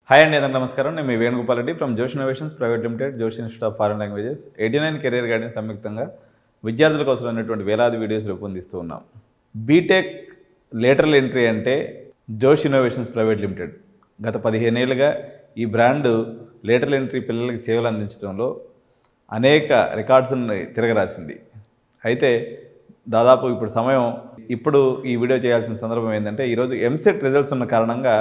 Hi అండి, అందరికీ నమస్కారం. నేను మీ వేణుగోపాల్ రెడ్డి ఫ్రమ్ జోష్ ఇన్నోవేషన్స్ ప్రైవేట్ లిమిటెడ్, జోష్ institute of foreign languages, 89 career guidance సంయుక్తంగా విద్యార్థుల కోసం ఉన్నటువంటి వేలాది వీడియోస్ రూపొందిస్తూ ఉన్నాం. బీటెక్ లేటరల్ ఎంట్రీ అంటే జోష్ ఇన్నోవేషన్స్ ప్రైవేట్ లిమిటెడ్ గత 15 ఏళ్ళుగా ఈ బ్రాండ్ లేటరల్ ఎంట్రీ పిల్లలకి సేవలు అందించడంలో అనేక రికార్డ్స్ని తిరగరాసింది. అయితే దాదాపు ఇప్పుడు ఈ వీడియో చేయాల్సిన సందర్భం ఏంటంటే, ఈరోజు ఎంసెట్ రిజల్ట్స్ ఉన్న కారణంగా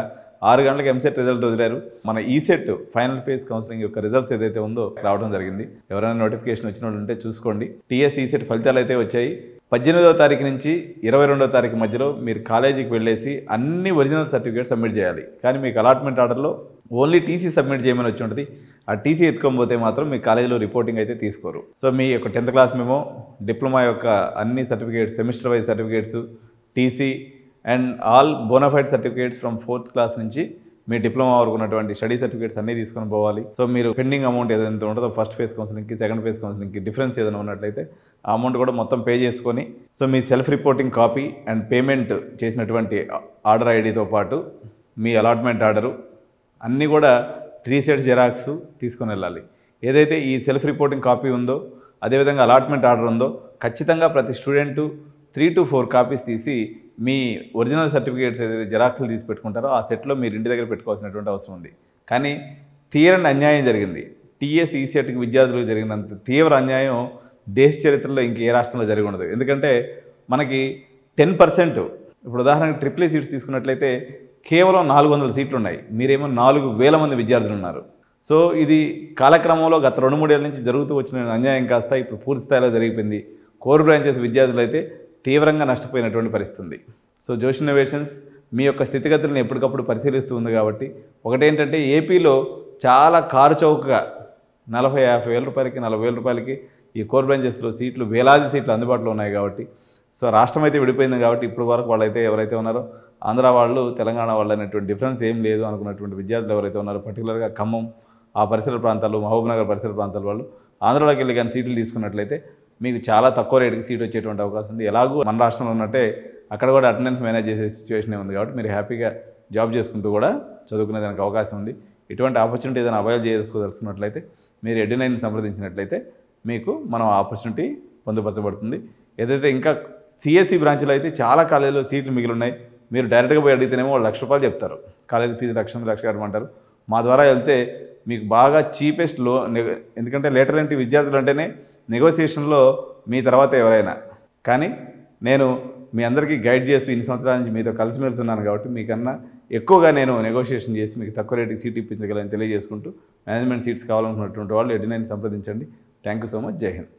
6 గంటలకు ఎంసెట్ రిజల్ట్ వదిలారు. మన ఈసెట్ ఫైనల్ ఫేజ్ కౌన్సిలింగ్ యొక్క రిజల్ట్స్ ఏదైతే ఉందో రావడం జరిగింది. ఎవరైనా నోటిఫికేషన్ వచ్చిన వాళ్ళు ఉంటే చూసుకోండి. టీఎస్ ఈసెట్ ఫలితాలు అయితే వచ్చాయి. 18వ తారీఖు నుంచి 22వ తారీఖు మధ్యలో మీరు కాలేజీకి వెళ్ళేసి అన్ని ఒరిజినల్ సర్టిఫికేట్ సబ్మిట్ చేయాలి. కానీ మీకు అలాట్మెంట్ ఆర్డర్లో ఓన్లీ టీసీ సబ్మిట్ చేయమని వచ్చి ఉంటుంది. ఆ టీసీ ఎత్తుకోకపోతే మాత్రం మీ కాలేజీలో రిపోర్టింగ్ అయితే తీసుకోరు. సో మీ యొక్క 10th క్లాస్ మేమో, డిప్లొమా యొక్క అన్ని certificates, semester wise certificates, TC and all bonafide certificates from 4th class నుంచి మీ డిప్లొమా వరకు ఉన్నటువంటి స్టడీ సర్టిఫికేట్స్ అన్నీ తీసుకొని పోవాలి. సో మీరు పెండింగ్ అమౌంట్ ఏదైతే ఉంటుందో ఫస్ట్ ఫేజ్ కౌన్సిలింగ్కి, సెకండ్ ఫేజ్ కౌన్సిలింగ్కి డిఫరెన్స్ ఏదైనా ఉన్నట్లయితే ఆ అమౌంట్ కూడా మొత్తం పే చేసుకొని, సో మీ self reporting copy and payment చేసినటువంటి ఆర్డర్ ఐడితో పాటు మీ అలాట్మెంట్ ఆర్డరు అన్నీ కూడా 3 సెట్స్ జెరాక్స్ తీసుకొని వెళ్ళాలి. ఏదైతే ఈ సెల్ఫ్ రిపోర్టింగ్ కాపీ ఉందో, అదేవిధంగా అలాట్మెంట్ ఆర్డర్ ఉందో, ఖచ్చితంగా ప్రతి స్టూడెంటు 3 to 4 కాపీస్ తీసి మీ ఒరిజినల్ సర్టిఫికేట్స్ ఏదైతే జెరాక్స్లు తీసి పెట్టుకుంటారో ఆ సెట్లో మీరు ఇంటి దగ్గర పెట్టుకోవాల్సినటువంటి అవసరం ఉంది. కానీ తీరని అన్యాయం జరిగింది. టీఎస్ ఈసెట్కి విద్యార్థులకు జరిగినంత తీవ్ర అన్యాయం దేశ చరిత్రలో ఇంకే రాష్ట్రంలో జరిగి ఉండదు. ఎందుకంటే మనకి 10%, ఇప్పుడు ఉదాహరణకి ట్రిపుల్ సీట్స్ తీసుకున్నట్లయితే కేవలం 400 సీట్లు ఉన్నాయి. మీరేమో 4000 మంది విద్యార్థులు ఉన్నారు. సో ఇది కాలక్రమంలో గత 2-3 ఏళ్ళ నుంచి జరుగుతూ వచ్చిన అన్యాయం కాస్త ఇప్పుడు పూర్తి స్థాయిలో జరిగిపోయింది. కోర్ బ్రాంచెస్ విద్యార్థులు అయితే తీవ్రంగా నష్టపోయినటువంటి పరిస్థితి ఉంది. సో జోష్ ఇన్నోవేషన్స్ మీ యొక్క స్థితిగతులను ఎప్పటికప్పుడు పరిశీలిస్తూ ఉంది. కాబట్టి ఒకటేంటంటే, ఏపీలో చాలా కారు చౌకగా 40-50 వేల రూపాయలకి, 40 వేల రూపాయలకి ఈ కోర్ బ్రాంచెస్లో సీట్లు, వేలాది సీట్లు అందుబాటులో ఉన్నాయి. కాబట్టి సో రాష్ట్రం అయితే విడిపోయింది. కాబట్టి ఇప్పుడు వరకు వాళ్ళైతే ఎవరైతే ఉన్నారో, ఆంధ్ర వాళ్ళు, తెలంగాణ వాళ్ళు అనేటువంటి డిఫరెన్స్ ఏం లేదు అనుకున్నటువంటి విద్యార్థులు ఎవరైతే ఉన్నారో, పర్టికులర్గా ఖమ్మం ఆ పరిసర ప్రాంతాలు, మహబూబ్నగర్ పరిసర ప్రాంతాల వాళ్ళు ఆంధ్రాలోకి వెళ్ళి కానీ సీట్లు తీసుకున్నట్లయితే మీకు చాలా తక్కువ రేటుకి సీట్ వచ్చేటువంటి అవకాశం ఉంది. ఎలాగూ మన రాష్ట్రంలో ఉన్నట్టే అక్కడ కూడా అటెండెన్స్ మేనేజ్ చేసే సిచ్యువేషనే ఉంది. కాబట్టి మీరు హ్యాపీగా జాబ్ చేసుకుంటూ కూడా చదువుకునే దానికి అవకాశం ఉంది. ఇటువంటి ఆపర్చునిటీ ఏదైనా అవైల్ చేసుకోదలుచుకున్నట్లయితే మీరు 89ని సంప్రదించినట్లయితే మీకు మనం ఆపర్చునిటీ పొందుపరచబడుతుంది. ఏదైతే ఇంకా సిఎస్సి బ్రాంచ్లో అయితే చాలా కాలేజీలో సీట్లు మిగిలి ఉన్నాయి. మీరు డైరెక్ట్గా పోయి అడిగితేనేమో వాళ్ళు ₹1,00,000 చెప్తారు. కాలేజీ ఫీజు లక్ష కట్టమంటారు. మా ద్వారా వెళ్తే మీకు బాగా చీపెస్ట్ ఎందుకంటే లేటరల్ ఎంట్రీ విద్యార్థులు అంటేనే నెగోసియేషన్లో మీ తర్వాత ఎవరైనా. కానీ నేను మీ అందరికీ గైడ్ చేస్తూ ఇన్ని సంవత్సరాల నుంచి మీతో కలిసిమెలిసి ఉన్నాను. కాబట్టి మీకన్నా ఎక్కువగా నేను నెగోషియేషన్ చేసి మీకు తక్కువ రేటుకి సీట్ ఇప్పించగలని తెలియజేసుకుంటూ, మేనేజ్మెంట్ సీట్స్ కావాలనుకున్నటువంటి వాళ్ళు 89 సంప్రదించండి. Thank you so much. జై హింద్.